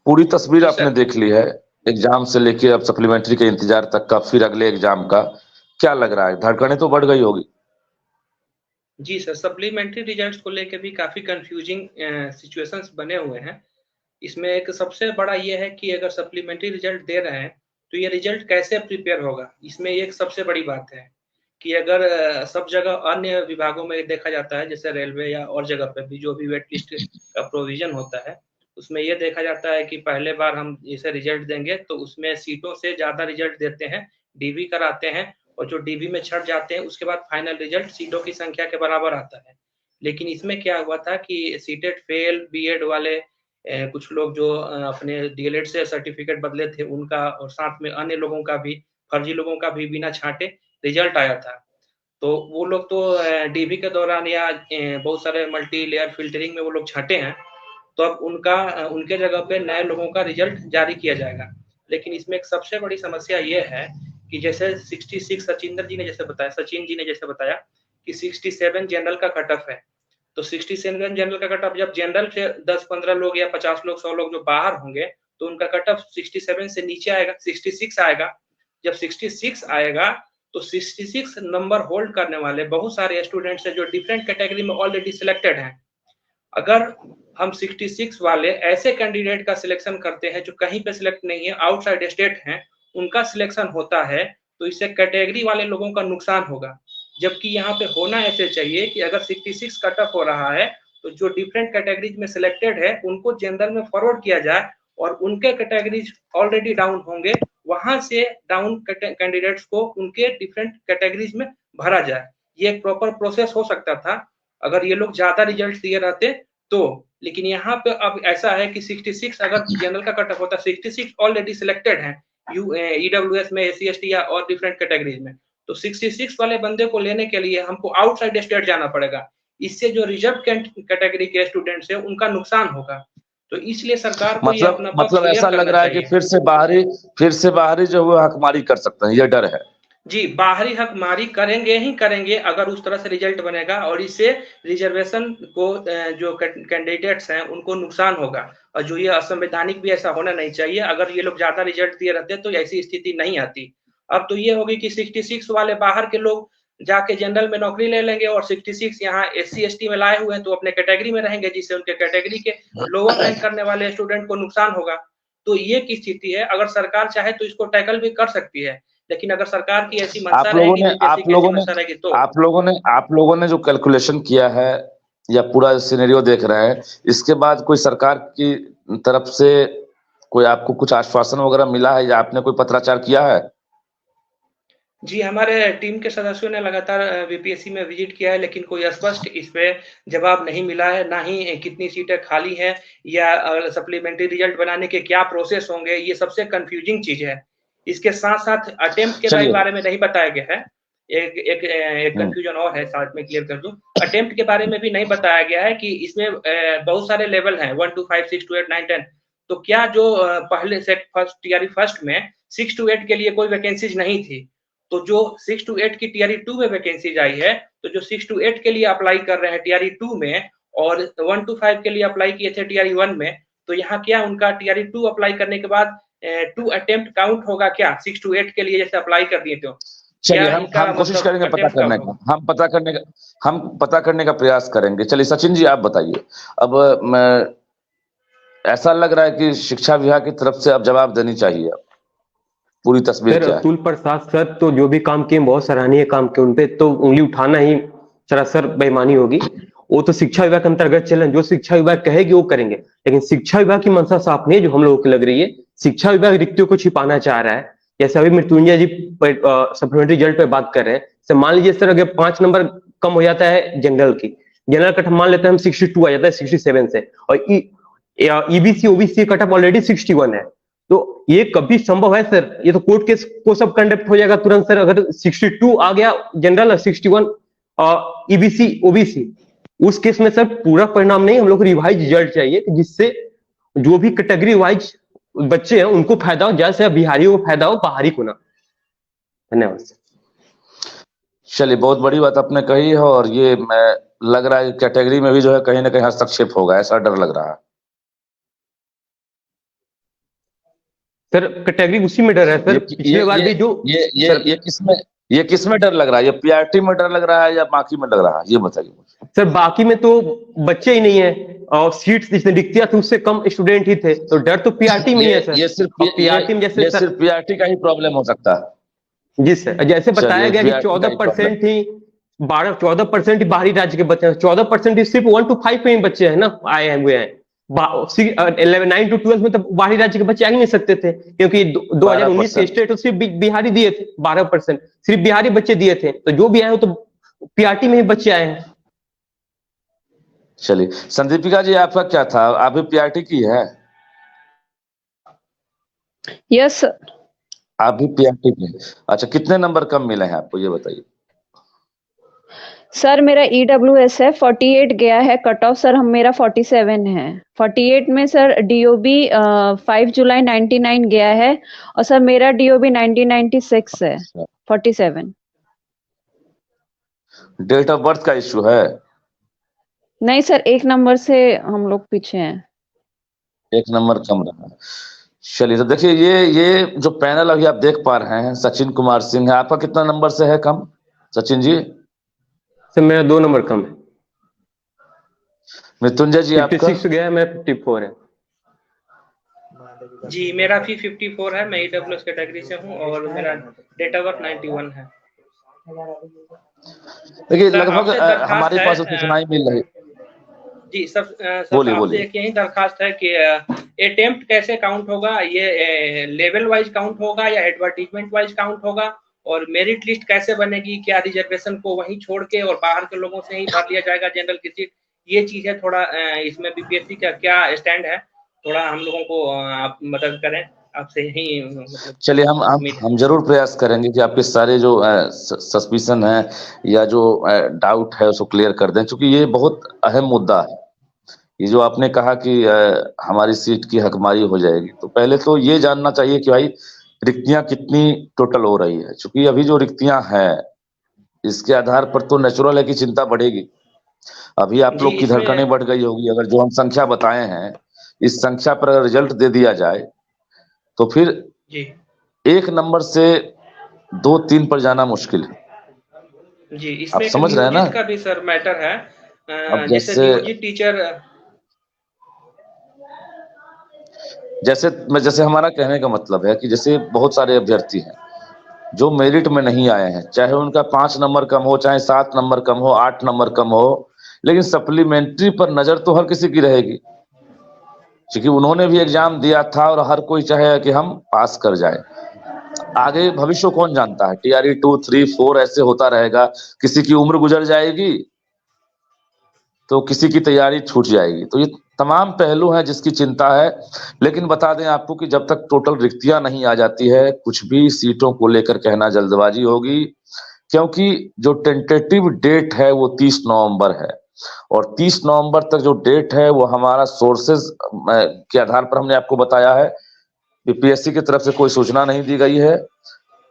पूरी तस्वीर आपने देख ली है एग्जाम से लेके अब सप्लीमेंट्री के इंतजार तक का, फिर अगले एग्जाम का क्या लग रहा है? धड़कनें तो बढ़ गई होगी। जी सर, सप्लीमेंट्री रिजल्ट्स को लेकर भी काफी कंफ्यूजिंग सिचुएशंस बने हुए हैं। इसमें एक सबसे बड़ा ये है कि अगर सप्लीमेंट्री रिजल्ट दे रहे हैं तो ये रिजल्ट कैसे प्रिपेयर होगा, इसमें एक सबसे बड़ी बात है कि अगर सब जगह अन्य विभागों में देखा जाता है जैसे रेलवे या और जगह पे भी जो भी वेट लिस्ट का प्रोविजन होता है, उसमें ये देखा जाता है कि पहले बार हम जैसे रिजल्ट देंगे तो उसमें सीटों से ज़्यादा रिजल्ट देते हैं, डीवी कराते हैं, और जो डीवी में छँट जाते हैं उसके बाद फाइनल रिजल्ट सीटों की संख्या के बराबर आता है। लेकिन इसमें क्या हुआ था कि सीटेट फेल, बीएड वाले कुछ लोग जो अपने डीएलएड से सर्टिफिकेट बदले थे उनका, और साथ में अन्य लोगों का भी, फर्जी लोगों का भी बिना छाँटे रिजल्ट आया था। तो वो लोग तो डीवी के दौरान या बहुत सारे मल्टी लेयर फ़िल्टरिंग में वो लोग छँटे हैं, तो अब उनके जगह पे नए लोगों का रिजल्ट जारी किया जाएगा। लेकिन इसमें एक सबसे बड़ी समस्या ये है कि जैसे 66 सचिन जी ने जैसे बताया कि 67 जनरल का कट ऑफ है। तो 67 जनरल का कट ऑफ, जब जनरल से 10-15 लोग या 50 लोग, 100 लोग जो बाहर होंगे, तो उनका कट ऑफ 67 से नीचे आएगा, 66 आएगा। जब 66 आएगा तो 66 नंबर होल्ड करने वाले बहुत सारे स्टूडेंट्स हैं जो डिफरेंट कैटेगरी में ऑलरेडी सिलेक्टेड हैं। अगर हम 66 वाले ऐसे कैंडिडेट का सिलेक्शन करते हैं जो कहीं पे सिलेक्ट नहीं है, आउटसाइड स्टेट हैं, उनका सिलेक्शन होता है, तो इससे कैटेगरी वाले लोगों का नुकसान होगा। जबकि यहाँ पे होना ऐसे चाहिए कि अगर 66 कट ऑफ हो रहा है, तो जो डिफरेंट कैटेगरीज में सिलेक्टेड है, उनको जनरल में फॉरवर्ड किया जाए और उनके कैटेगरीज ऑलरेडी डाउन होंगे, वहां से डाउन कैंडिडेट्स को उनके डिफरेंट कैटेगरीज में भरा जाए। ये एक प्रॉपर प्रोसेस हो सकता था अगर ये लोग ज्यादा रिजल्ट दिए रहते तो। लेकिन यहाँ पे अब ऐसा है कि 66 अगर जनरल का कट ऑफ होता, 66 ऑलरेडी सिलेक्टेड हैं ईडब्ल्यूएस में, एससी एसटी या और डिफरेंट कैटेगरीज में, तो 66 वाले बंदे को लेने के लिए हमको आउटसाइड स्टेट जाना पड़ेगा। इससे जो रिजर्व कैटेगरी के स्टूडेंट्स हैं उनका नुकसान होगा। तो इसलिए सरकार को ये अपना मतलब ऐसा लग रहा है कि फिर से बाहरी जो वो हकमारी कर सकते हैं, ये डर है। जी, बाहरी हकमारी करेंगे ही करेंगे अगर उस तरह से रिजल्ट बनेगा, और इससे रिजर्वेशन को जो कैंडिडेट्स हैं उनको नुकसान होगा, और जो ये असंवैधानिक भी ऐसा होना नहीं चाहिए। अगर ये लोग ज्यादा रिजल्ट दिए रहते तो ऐसी स्थिति नहीं आती। अब तो ये होगी कि 66 वाले बाहर के लोग जाके जनरल में नौकरी ले लेंगे और 66 यहाँ एससी एसटी में लाए हुए हैं तो अपने कैटेगरी में रहेंगे, जिससे उनके कैटेगरी के लोअर रैंक करने वाले स्टूडेंट को नुकसान होगा। तो ये की स्थिति है। अगर सरकार चाहे तो इसको टैकल भी कर सकती है, लेकिन अगर सरकार की ऐसी मंशा रहेगी, आप लोगों ने जो कैलकुलेशन किया है या पूरा सिनेरियो देख रहे हैं, इसके बाद कोई सरकार की तरफ से कोई आपको कुछ आश्वासन वगैरह मिला है या आपने कोई पत्राचार किया है? जी, हमारे टीम के सदस्यों ने लगातार बीपीएससी में विजिट किया है, लेकिन कोई स्पष्ट इस पे जवाब नहीं मिला है। ना ही कितनी सीटें खाली हैं या सप्लीमेंट्री रिजल्ट बनाने के क्या प्रोसेस होंगे, ये सबसे कंफ्यूजिंग चीज है। इसके साथ-साथ अटेम्प्ट के बारे में नहीं बताया गया है। एक कंफ्यूजन और है, साथ में क्लियर कर दूं। अटेम्प्ट के बारे में भी नहीं बताया गया है कि इसमें बहुत सारे लेवल हैं, 1 to 5, 6 to 8, 9, 10। तो क्या जो पहले से टीआरई फर्स्ट में 6 to 8 के लिए कोई वैकेंसीज नहीं थी, तो जो 6 to 8 की टीआरई 2 में वैकेंसीज आई है, तो जो 6 to 8 के लिए अप्लाई कर रहे हैं टीआरई 2 में और 1 to 5 के लिए अप्लाई किए थे टीआरई 1 में, तो यहाँ क्या उनका टीआरई 2 अप्लाई करने के बाद 2 अटेम्प्ट काउंट होगा क्या 6 to 8 के लिए जैसे अप्लाई कर दिए थे? चलिए हम कोशिश करेंगे पता करने का, हम पता करने का प्रयास करेंगे। चलिए सचिन जी आप बताइए। अब ऐसा लग रहा है कि शिक्षा विभाग की तरफ से अब जवाब देनी चाहिए। पूरी तस्वीर क्या है? अतुल प्रसाद सर तो जो भी काम किए बहुत सराहनीय काम किए, उनपे तो उंगली उठाना ही सरासर बेईमानी होगी। वो तो शिक्षा विभाग के अंतर्गत चले, जो शिक्षा विभाग कहेगी वो करेंगे, लेकिन शिक्षा विभाग की मंशा साफ नहीं है जो हम लोगों को लग रही है। शिक्षा विभाग रिक्तियों को छिपाना चाह रहा है। जैसे अभी मृत्युंजय जी सप्लीमेंट्री रिजल्ट पे बात कर रहे हैं, मान लीजिए सर अगर 5 नंबर कम हो जाता है जनरल कट मान लेते हैं हम 62 आ जाता है 67 से, और EBC OBC cut off already 61 है। तो ये कभी संभव है सर? ये तो कोर्ट केस को सब कंडक्ट हो जाएगा तुरंत सर। अगर 62 आ गया जनरल और 61 ईबीसी ओबीसी, उस केस में सर पूरा परिणाम नहीं, हम लोग को रिवाइज रिजल्ट चाहिए जिससे जो भी कैटेगरी वाइज बच्चे हैं उनको फायदा हो, जैसे बिहारियों को फायदा हो, बाहरी को ना। धन्यवाद। चलिए बहुत बड़ी बात आपने कही है, और ये मैं लग रहा है कैटेगरी में भी जो है कहीं ना कहीं हस्तक्षेप होगा, ऐसा डर लग रहा है सर। कैटेगरी उसी में डर है सर। पिछले बार भी जो ये किसमें डर लग रहा है? ये पीआरटी में डर लग रहा है या बाकी में लग रहा है, ये बताइए मुझे। सर बाकी में तो बच्चे ही नहीं है और सीट्स जिसने रिक्तियां थी उससे कम स्टूडेंट ही थे, तो डर तो पीआरटी में ही है सर। ये सिर्फ पीआरटी में, जैसे सिर्फ पीआरटी का ही प्रॉब्लम हो सकता है। जी सर, जैसे बताया गया कि 14% ही 14% ही बाहरी राज्य के बच्चे हैं, 14% ही सिर्फ 1 to 5 में ही बच्चे हैं ना आए हुए हैं। 9 to 12 में तो बाहरी राज्य के बच्चे आ ही नहीं सकते थे, क्योंकि 2019 के स्टेट सिर्फ बिहारी दिए थे 12%, सिर्फ बिहारी बच्चे दिए थे। तो जो भी आए हो तो पीआरटी में ही बच्चे आए हैं। चलिए संदीपिका जी, आपका क्या था? आप भी पीआरटी की है? Yes sir. आप भी पीआरटी की? अच्छा, कितने नंबर कम मिले हैं आपको, ये बताइए। सर मेरा ईडब्ल्यूएस है 48 गया है कट ऑफ सर, हम मेरा 47 है। 48 में सर डीओबी 5 जुलाई 99 गया है, और सर मेरा डीओबी 1996 है। 47 डेट ऑफ बर्थ का इश्यू है? नहीं सर, एक नंबर से हम लोग पीछे हैं। एक नंबर कम रहा। चलिए, तो देखिए ये जो पैनल अभी आप देख पा रहे हैं, सचिन कुमार सिंह है। आपका कितना नंबर से है कम, सचिन जी? सर मेरा 2 नंबर कम है। मृत्युंजय जी, आपका? 56 गया है, मेरा 54 है। जी मेरा भी 54 है, मैं ईडब्ल्यूएस कैटेगरी से हूँ और मेरा डेट ऑफ बर्थ 91 है। देखिए सर, लगभग आपसे दरखास्त हमारे है, पास सूचनाएं मिल रही। जी सर, बोलिए आपसे बोलिए। एक यही दरखास्त है कि अटेम्प्ट कैसे काउंट होगा, ये लेवल वाइज काउंट होगा या एडवर्टीजमेंट वाइज काउंट होगा, और मेरिट लिस्ट कैसे बनेगी, क्या रिजर्वेशन को वहीं छोड़ के और बाहर के लोगों से ही भर लिया जाएगा जनरल की सीट? ये चीज है थोड़ा, इसमें बीपीएससी का क्या स्टैंड है, थोड़ा हम लोगों को आप मदद करें, आपसे यही मतलब। चलिए हम जरूर प्रयास करेंगे कि आपके सारे जो सस्पिशन है या जो डाउट है उसको क्लियर कर दें, क्योंकि ये बहुत अहम मुद्दा है। ये जो आपने कहा कि हमारी सीट की हकमारी हो जाएगी, तो पहले तो ये जानना चाहिए कि भाई रिक्तियां कितनी टोटल हो रही है, क्योंकि अभी जो रिक्तियां हैं इसके आधार पर तो नेचुरल है कि चिंता बढ़ेगी। अभी आप लोग की धड़कनें बढ़ गई होगी। अगर जो हम संख्या बताए हैं इस संख्या पर अगर रिजल्ट दे दिया जाए तो फिर जी 1 नंबर से 2-3 पर जाना मुश्किल है। जी, इसमें आप समझ रहे हैं ना? का भी सर मैटर है, अब जैसे नियोजित टीचर, जैसे हमारा कहने का मतलब है कि जैसे बहुत सारे अभ्यर्थी हैं जो मेरिट में नहीं आए हैं, चाहे उनका 5 नंबर कम हो, चाहे 7 नंबर कम हो, 8 नंबर कम हो, लेकिन सप्लीमेंट्री पर नजर तो हर किसी की रहेगी, क्योंकि उन्होंने भी एग्जाम दिया था और हर कोई चाहे कि हम पास कर जाए। आगे भविष्य कौन जानता है, टीआरई 2, 3, 4 ऐसे होता रहेगा। किसी की उम्र गुजर जाएगी तो किसी की तैयारी छूट जाएगी। तो ये तमाम पहलू हैं जिसकी चिंता है। लेकिन बता दें आपको कि जब तक टोटल रिक्तियां नहीं आ जाती है, कुछ भी सीटों को लेकर कहना जल्दबाजी होगी, क्योंकि जो टेंटेटिव डेट है वो 30 नवंबर है, और 30 नवंबर तक जो डेट है वो हमारा सोर्सेज के आधार पर हमने आपको बताया है। बीपीएससी की तरफ से कोई सूचना नहीं दी गई है,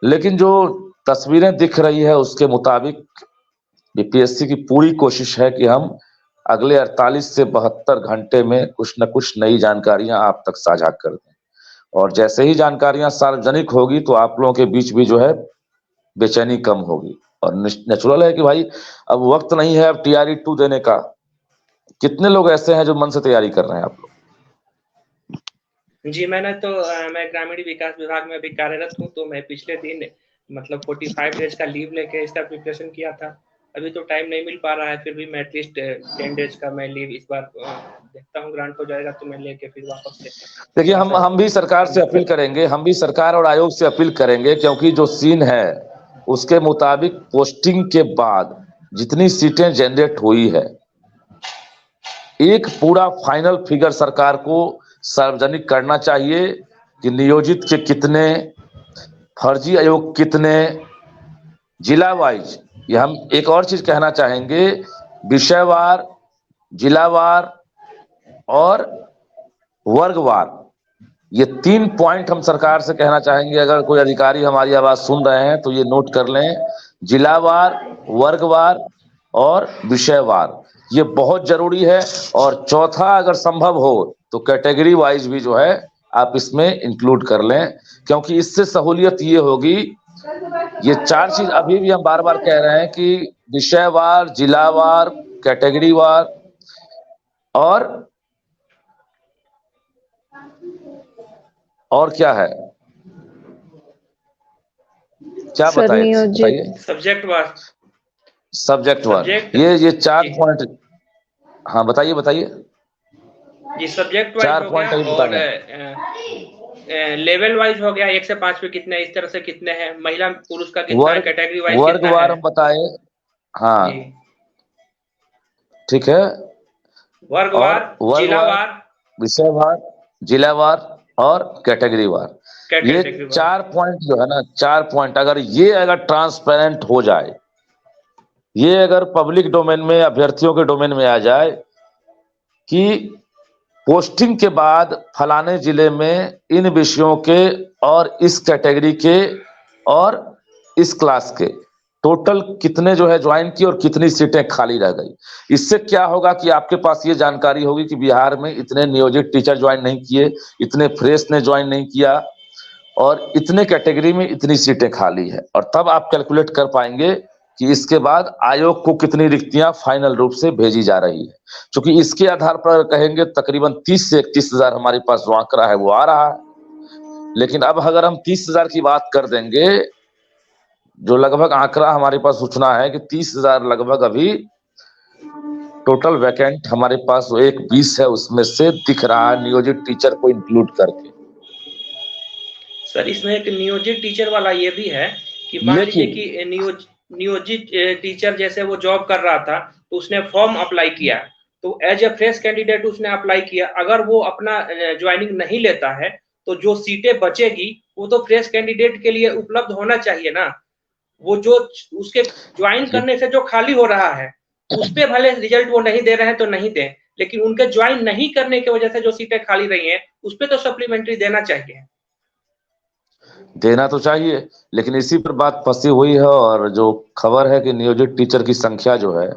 लेकिन जो तस्वीरें दिख रही है उसके मुताबिक बीपीएससी की पूरी कोशिश है कि हम अगले 48 से 72 घंटे में कुछ न कुछ नई जानकारियां आप तक साझा कर दें, और जैसे ही जानकारियां सार्वजनिक होगी तो आप लोगों के बीच भी जो है बेचैनी कम होगी। और नेचुरल है कि भाई अब वक्त नहीं है अब टीआरई 2 देने का। कितने लोग ऐसे हैं जो मन से तैयारी कर रहे हैं आप लोग? जी मैं ग्रामीण विकास विभाग में अभी कार्यरत हूँ, तो मैं पिछले दिन मतलब 45 डेज का लीव लेके इसका प्रिपरेशन किया था। अभी तो टाइम नहीं मिल पा रहा है, फिर भी मैं एटलीस्ट 10 डेज का मैं लीव इस बार देखता हूँ, ग्रांट हो जाएगा तो मैं लेके फिर वापस से। देखिए हम भी सरकार से अपील करेंगे, हम भी सरकार और आयोग से अपील करेंगे, क्योंकि जो सीन है उसके मुताबिक पोस्टिंग के बाद जितनी सीटें जनरेट हुई है, एक पूरा फाइनल फिगर सरकार को सार्वजनिक करना चाहिए कि नियोजित के कितने, फर्जी आयोग कितने, जिला वाइज। ये हम एक और चीज कहना चाहेंगे, विषयवार, जिलावार और वर्गवार, ये 3 पॉइंट हम सरकार से कहना चाहेंगे। अगर कोई अधिकारी हमारी आवाज सुन रहे हैं तो ये नोट कर लें, जिलावार, वर्गवार और विषयवार, ये बहुत जरूरी है। और चौथा, अगर संभव हो तो कैटेगरी वाइज भी जो है आप इसमें इंक्लूड कर लें, क्योंकि इससे सहूलियत ये होगी। ये 4 चीज अभी भी हम बार बार कह रहे हैं कि विषयवार, जिलावार, कैटेगरी वार और क्या है, क्या बताइए? सब्जेक्ट वार, ये 4 पॉइंट। हाँ बताइए। जी, सब्जेक्ट वाइज 4 हो पॉइंट गया अभी और बताने। लेवल वाइज हो गया, 1 से 5 पे कितने, इस तरह से कितने हैं, महिला पुरुष का कितना है, वर्ग कैटेगरी वाइज कितना है। वर्गवार हम बताए। हाँ जी, ठीक है। और वर्गवार, वर्गवार, जिलावार, विषयवार, जिलावार और कैटेगरी वार, ये कैटेगरी वार। 4 पॉइंट जो है ना, 4 पॉइंट अगर ट्रांसपेरेंट हो जाए, ये अगर पब्लिक डोमेन में, अभ्यर्थियों के डोमेन में आ जाए कि पोस्टिंग के बाद फलाने जिले में इन विषयों के और इस कैटेगरी के और इस क्लास के टोटल कितने जो है ज्वाइन किए और कितनी सीटें खाली रह गई। इससे क्या होगा कि आपके पास ये जानकारी होगी कि बिहार में इतने नियोजित टीचर ज्वाइन नहीं किए, इतने फ्रेश ने ज्वाइन नहीं किया और इतने कैटेगरी में इतनी सीटें खाली है, और तब आप कैलकुलेट कर पाएंगे कि इसके बाद आयोग को कितनी रिक्तियां फाइनल रूप से भेजी जा रही है। क्योंकि इसके आधार पर कहेंगे तकरीबन 30 से 31 हजार हमारे पास जो आंकड़ा है वो आ रहा है। लेकिन अब अगर हम 30 हजार की बात कर देंगे, जो लगभग आंकड़ा हमारे पास सूचना है कि 30 हजार लगभग अभी टोटल वैकेंट हमारे पास वो 120 है, उसमें से दिख रहा है नियोजित टीचर को इंक्लूड करके। सर इसमें एक नियोजित टीचर वाला ये भी है कि मान लीजिए कि नियोजित टीचर जैसे वो जॉब कर रहा था तो उसने फॉर्म अप्लाई किया, तो एज ए फ्रेश कैंडिडेट उसने अप्लाई किया, अगर वो अपना ज्वाइनिंग नहीं लेता है तो जो सीटें बचेगी वो तो फ्रेश कैंडिडेट के लिए उपलब्ध होना चाहिए ना। वो जो उसके ज्वाइन करने से जो खाली हो रहा है उस पे भले रिजल्ट वो नहीं दे रहे हैं तो नहीं दें, लेकिन उनके ज्वाइन नहीं करने की वजह से जो सीटें खाली रही हैं उस पे तो सप्लीमेंट्री देना चाहिए। देना तो चाहिए, लेकिन इसी पर बात फंसी हुई है। और जो खबर है कि नियोजित टीचर की संख्या जो है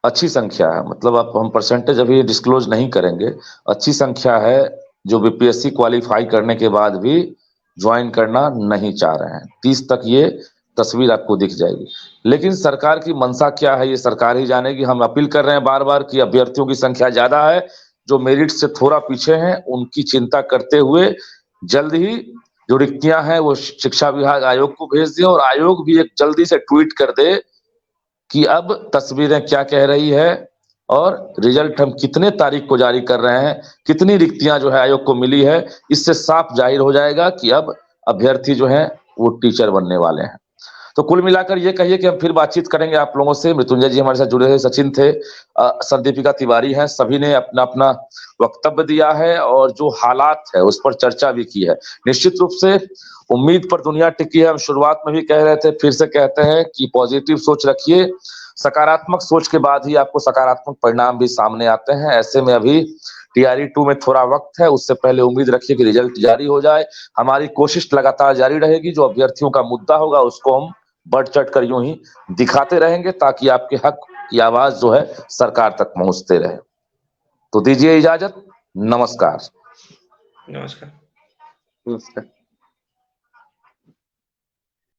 अच्छी संख्या है, मतलब आप हम परसेंटेज अभी डिस्क्लोज नहीं करेंगे, अच्छी संख्या है जो बीपीएससी क्वालिफाई करने के बाद भी ज्वाइन करना नहीं चाह रहे हैं। 30 तक ये तस्वीर आपको दिख जाएगी। लेकिन सरकार की मंशा क्या है ये सरकार ही जानेगी। हम अपील कर रहे हैं बार बार कि अभ्यर्थियों की संख्या ज्यादा है, जो मेरिट से थोड़ा पीछे हैं उनकी चिंता करते हुए जल्द ही जो रिक्तियां हैं वो शिक्षा विभाग आयोग को भेज दें, और आयोग भी एक जल्दी से ट्वीट कर दे कि अब तस्वीरें क्या कह रही है और रिजल्ट हम कितने तारीख को जारी कर रहे हैं, कितनी रिक्तियां जो है आयोग को मिली है। इससे साफ जाहिर हो जाएगा कि अब अभ्यर्थी जो है वो टीचर बनने वाले हैं। तो कुल मिलाकर ये कहिए कि हम फिर बातचीत करेंगे आप लोगों से। मृत्युंजय जी हमारे साथ जुड़े हैं, सचिन थे, सर दीपिका तिवारी हैं, सभी ने अपना अपना वक्तव्य दिया है और जो हालात है उस पर चर्चा भी की है। निश्चित रूप से उम्मीद पर दुनिया टिकी है। हम शुरुआत में भी कह रहे थे, फिर से कहते हैं कि पॉजिटिव सोच रखिए। सकारात्मक सोच के बाद ही आपको सकारात्मक परिणाम भी सामने आते हैं। ऐसे में अभी टीआरई 2 में थोड़ा वक्त है, उससे पहले उम्मीद रखिए कि रिजल्ट जारी हो जाए। हमारी कोशिश लगातार जारी रहेगी, जो अभ्यर्थियों का मुद्दा होगा उसको हम बढ़ चढ़ कर यूं ही दिखाते रहेंगे ताकि आपके हक की आवाज जो है सरकार तक पहुंचते रहे। तो दीजिए इजाजत, नमस्कार। नमस्कार। नमस्कार।